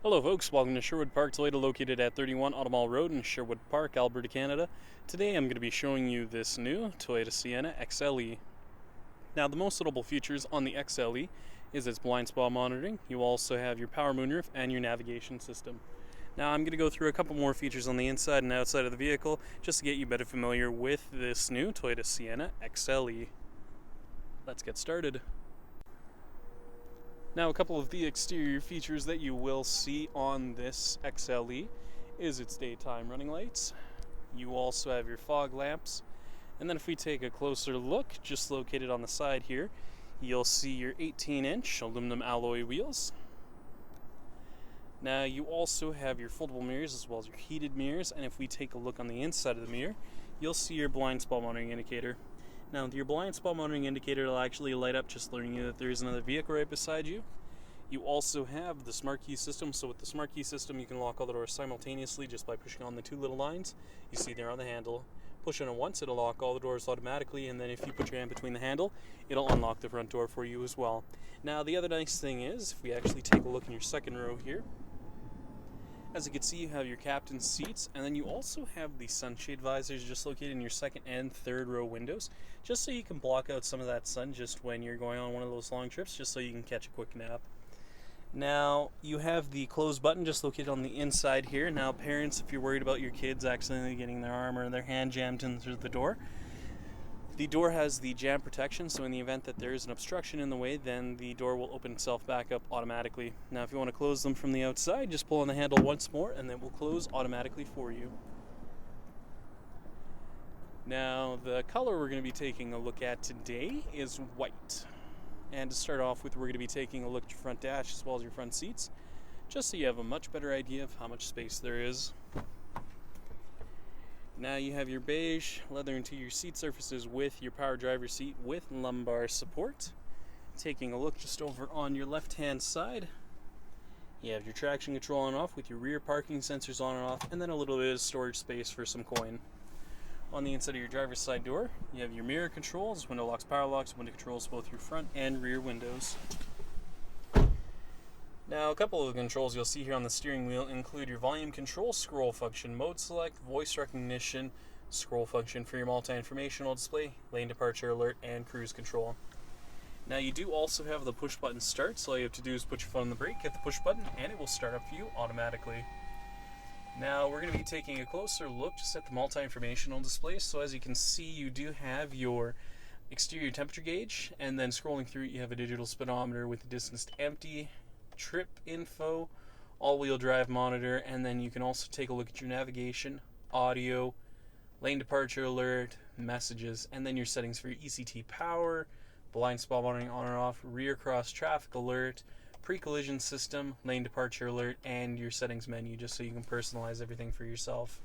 Hello folks, welcome to Sherwood Park Toyota, located at 31 Automall Road in Sherwood Park, Alberta, Canada. Today I'm going to be showing you this new Toyota Sienna XLE. Now the most notable features on the XLE is its blind spot monitoring. You also have your power moonroof and your navigation system. Now I'm going to go through a couple more features on the inside and outside of the vehicle just to get you better familiar with this new Toyota Sienna XLE. Let's get started. Now, a couple of the exterior features that you will see on this XLE is its daytime running lights. You also have your fog lamps. And then if we take a closer look, just located on the side here, you'll see your 18-inch aluminum alloy wheels. Now, you also have your foldable mirrors as well as your heated mirrors. And if we take a look on the inside of the mirror, you'll see your blind spot monitoring indicator. Now, your blind spot monitoring indicator will actually light up, just alerting you that there is another vehicle right beside you. You also have the smart key system. So with the smart key system, you can lock all the doors simultaneously just by pushing on the two little lines you see there on the handle. Push on it once, it'll lock all the doors automatically, and then if you put your hand between the handle, it'll unlock the front door for you as well. Now, the other nice thing is, if we actually take a look in your second row here, as you can see, you have your captain's seats, and then you also have the sunshade visors just located in your second and third row windows, just so you can block out some of that sun just when you're going on one of those long trips, just so you can catch a quick nap. Now, you have the close button just located on the inside here. Now, parents, if you're worried about your kids accidentally getting their arm or their hand jammed into the door has the jam protection, so in the event that there is an obstruction in the way, then the door will open itself back up automatically. Now, if you want to close them from the outside, just pull on the handle once more, and it will close automatically for you. Now, the color we're going to be taking a look at today is white. And to start off with, we're going to be taking a look at your front dash as well as your front seats, just so you have a much better idea of how much space there is. Now you have your beige leather interior seat surfaces with your power driver seat with lumbar support. Taking a look just over on your left hand side, you have your traction control on and off with your rear parking sensors on and off, and then a little bit of storage space for some coin. On the inside of your driver's side door, you have your mirror controls, window locks, power locks, window controls both your front and rear windows. Now, a couple of the controls you'll see here on the steering wheel include your volume control, scroll function, mode select, voice recognition, scroll function for your multi-informational display, lane departure alert, and cruise control. Now, you do also have the push button start, so all you have to do is put your foot on the brake, hit the push button, and it will start up for you automatically. Now, we're going to be taking a closer look just at the multi-informational display. So as you can see, you do have your exterior temperature gauge, and then scrolling through it, you have a digital speedometer with the distance to empty, trip info, all-wheel drive monitor, and then you can also take a look at your navigation, audio, lane departure alert, messages, and then your settings for your ECT power, blind spot monitoring on and off, rear cross traffic alert, pre-collision system, lane departure alert, and your settings menu, just so you can personalize everything for yourself.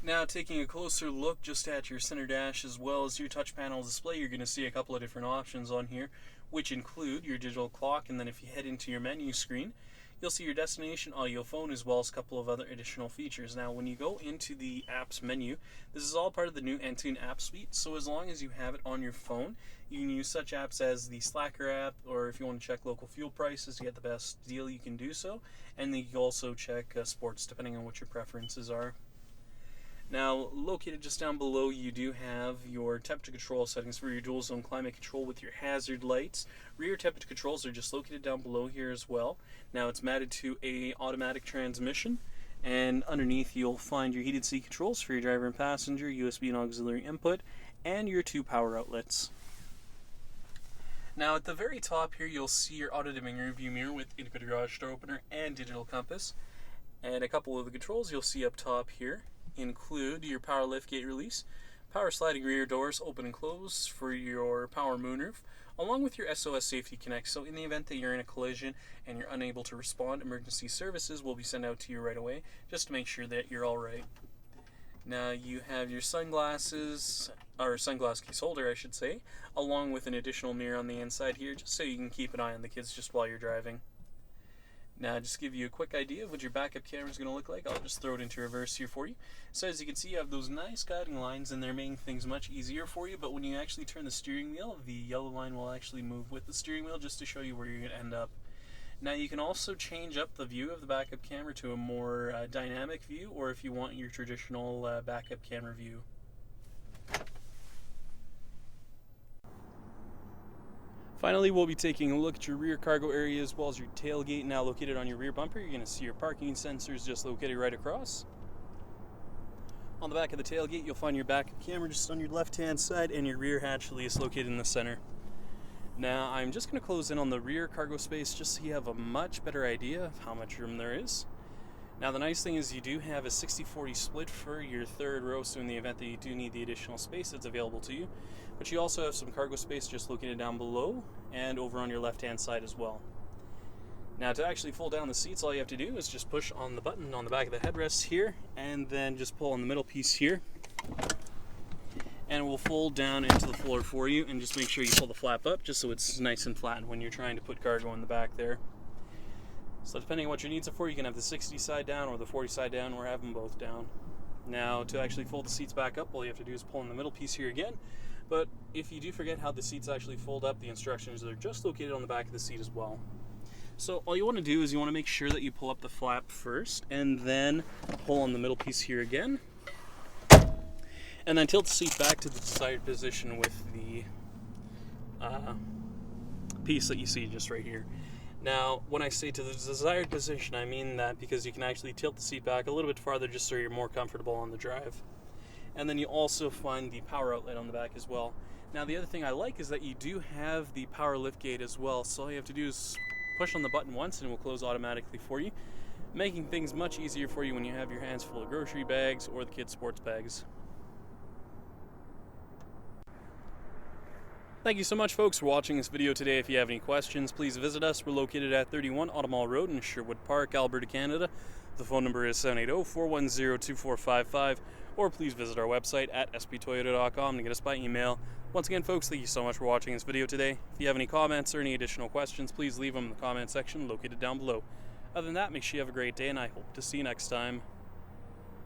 Now, taking a closer look just at your center dash as well as your touch panel display, you're going to see a couple of different options on here, which include your digital clock, and then if you head into your menu screen, you'll see your destination audio phone as well as a couple of other additional features. Now, when you go into the apps menu, this is all part of the new Entune app suite, so as long as you have it on your phone, you can use such apps as the Slacker app, or if you want to check local fuel prices to get the best deal, you can do so, and then you can also check sports depending on what your preferences are. Now, located just down below, you do have your temperature control settings for your dual zone climate control with your hazard lights. Rear temperature controls are just located down below here as well. Now, it's matted to a automatic transmission, and underneath you'll find your heated seat controls for your driver and passenger, USB and auxiliary input, and your two power outlets. Now, at the very top here, you'll see your auto-dimming rearview mirror with indicator garage door opener and digital compass. And a couple of the controls you'll see up top here include your power liftgate release, power sliding rear doors open and close for your power moonroof, along with your SOS Safety Connect. So in the event that you're in a collision and you're unable to respond, emergency services will be sent out to you right away just to make sure that you're all right. Now you have your sunglasses, or sunglass case holder I should say, along with an additional mirror on the inside here just so you can keep an eye on the kids just while you're driving. Now, just to give you a quick idea of what your backup camera is going to look like, I'll just throw it into reverse here for you. So as you can see, you have those nice guiding lines, and they're making things much easier for you, but when you actually turn the steering wheel, the yellow line will actually move with the steering wheel just to show you where you're going to end up. Now you can also change up the view of the backup camera to a more dynamic view, or if you want your traditional backup camera view. Finally, we'll be taking a look at your rear cargo area as well as your tailgate. Now located on your rear bumper, you're going to see your parking sensors just located right across. On the back of the tailgate, you'll find your backup camera just on your left-hand side, and your rear hatch release located in the center. Now, I'm just going to close in on the rear cargo space just so you have a much better idea of how much room there is. Now, the nice thing is you do have a 60-40 split for your third row, so in the event that you do need the additional space, it's available to you. But you also have some cargo space just located down below and over on your left-hand side as well. Now, to actually fold down the seats, all you have to do is just push on the button on the back of the headrest here, and then just pull on the middle piece here. And it will fold down into the floor for you, and just make sure you pull the flap up just so it's nice and flat when you're trying to put cargo in the back there. So depending on what your needs are for, you can have the 60 side down or the 40 side down, or have them both down. Now, to actually fold the seats back up, all you have to do is pull in the middle piece here again. But if you do forget how the seats actually fold up, the instructions are just located on the back of the seat as well. So all you want to do is you want to make sure that you pull up the flap first, and then pull on the middle piece here again. And then tilt the seat back to the desired position with the piece that you see just right here. Now, when I say to the desired position, I mean that because you can actually tilt the seat back a little bit farther just so you're more comfortable on the drive. And then you also find the power outlet on the back as well. Now, the other thing I like is that you do have the power liftgate as well, so all you have to do is push on the button once and it will close automatically for you, making things much easier for you when you have your hands full of grocery bags or the kids' sports bags. Thank you so much, folks, for watching this video today. If you have any questions, please visit us. We're located at 31 Automall Road in Sherwood Park, Alberta, Canada. The phone number is 780-410-2455, or please visit our website at sptoyota.com to get us by email. Once again, folks, thank you so much for watching this video today. If you have any comments or any additional questions, please leave them in the comment section located down below. Other than that, make sure you have a great day, and I hope to see you next time.